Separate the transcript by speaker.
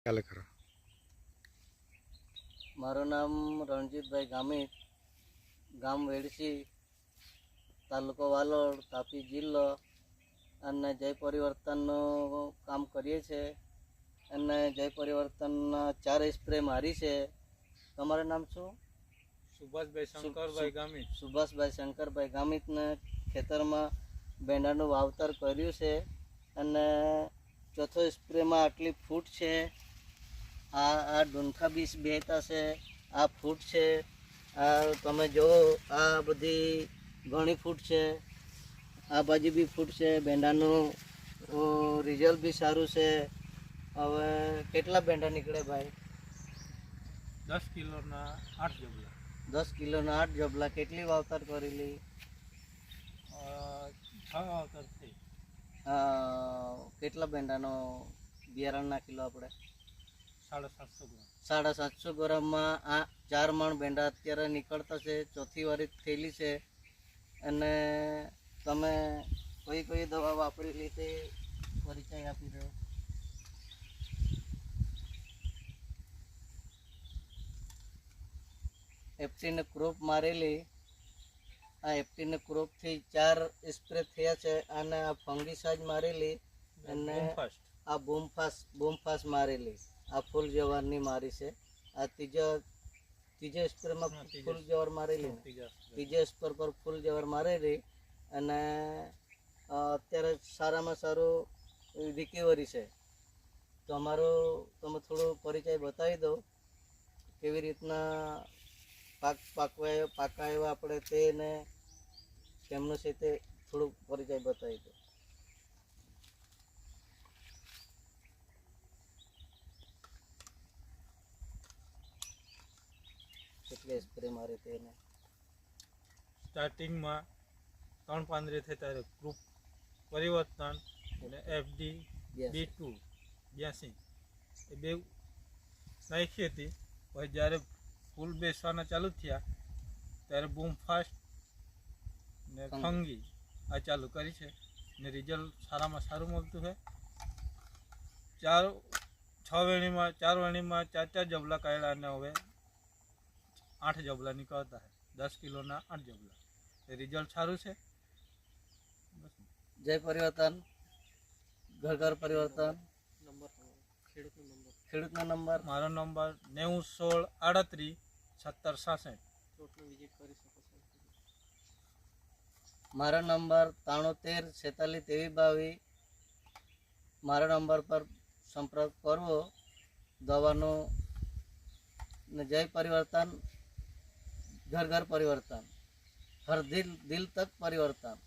Speaker 1: ચાલે કરો.
Speaker 2: મારું નામ રણજીતભાઈ ગામિત, ગામ વેડસી, તાલુકો વાલોડ, તાપી જિલ્લો, અને જય પરિવર્તનનું કામ કરીએ છીએ. અને જય પરિવર્તનના 4 સ્પ્રે મારી છે. તમારું નામ શું?
Speaker 3: સુભાષભાઈ શંકરભાઈ ગામિત.
Speaker 2: સુભાષભાઈ શંકરભાઈ ગામિતને ખેતરમાં ભેંડાનું વાવતર કર્યું છે. અને ચોથો સ્પ્રેમાં આટલી ફૂટ છે. આ ડુંખા બીજ બેતા છે, આ ફૂટ છે, આ તમે જુઓ આ બધી ઘણી ફૂટ છે, આ બાજુ બી ફૂટ છે. ભેંડાનું રિઝલ્ટ બી સારું છે. હવે કેટલા ભેંડા નીકળે ભાઈ?
Speaker 3: 10 કિલોના 8 જબલા.
Speaker 2: 10 કિલોના 8 જબલા. કેટલી વાવતર કરેલી?
Speaker 3: 6 વાવતર થઈ.
Speaker 2: કેટલા ભેંડાનો બિયારણ નાખેલો આપણે?
Speaker 3: 750 ગ્રામ.
Speaker 2: 750 ગ્રામમાં આ 4 મણ ભેંડા અત્યારે નીકળતા છે. ચોથી વારી થયેલી છે. અને તમે કઈ દવા વાપરેલી તે પરિચય આપી દો. એફટીને ક્રોપ મારેલી. આ એફટીને ક્રોપથી 4 સ્પ્રે થયા છે. અને આ ફંગીસાઇડ મારેલી. અને આ બૂમફાસ્ટ મારેલી. આ ફૂલ જવારની મારી છે. આ ત્રીજા સ્પ્રેમાં ફૂલ જવાર મારેલી. ત્રીજા સ્પ્રે પર ફૂલ જવાર મારેલી. અને અત્યારે સારામાં સારું રિકવરી છે. તો તમે થોડો પરિચય બતાવી દો, કેવી રીતના પાકા એવા આપણે તેને કેમનું છે તે થોડુંક પરિચય બતાવી દો. કેટલે સ્પ્રે મારે તેને?
Speaker 3: સ્ટાર્ટિંગમાં 3 પાંદડે થઈ ત્યારે ગ્રુપ પરિવર્તન અને FD B2 82 એ બે નાખી હતી. પછી જ્યારે ફૂલ બેસવાના ચાલુ થયા ત્યારે બૂમ ફાસ્ટ ને ફંગી આ ચાલુ કરી છે. ને રિઝલ્ટ સારામાં સારું મળતું છે. 4 વેણીમાં 4 જબલા કાઢ્યા અને હવે 8 જબલા નીકળતા છે. 10 કિલોના 8 જબલા. એ રિઝલ્ટ સારું છે.
Speaker 2: જય પરિવર્તન, ઘર પરિવર્તન. ખેડૂતનો નંબર
Speaker 3: મારો નંબર 9016 38 17 66.
Speaker 2: મારો નંબર 93 46 23 22. મારા નંબર પર સંપર્ક કરવો. દવાનું જય પરિવર્તન, ઘર પરિવર્તન, હર દિલ તક પરિવર્તન.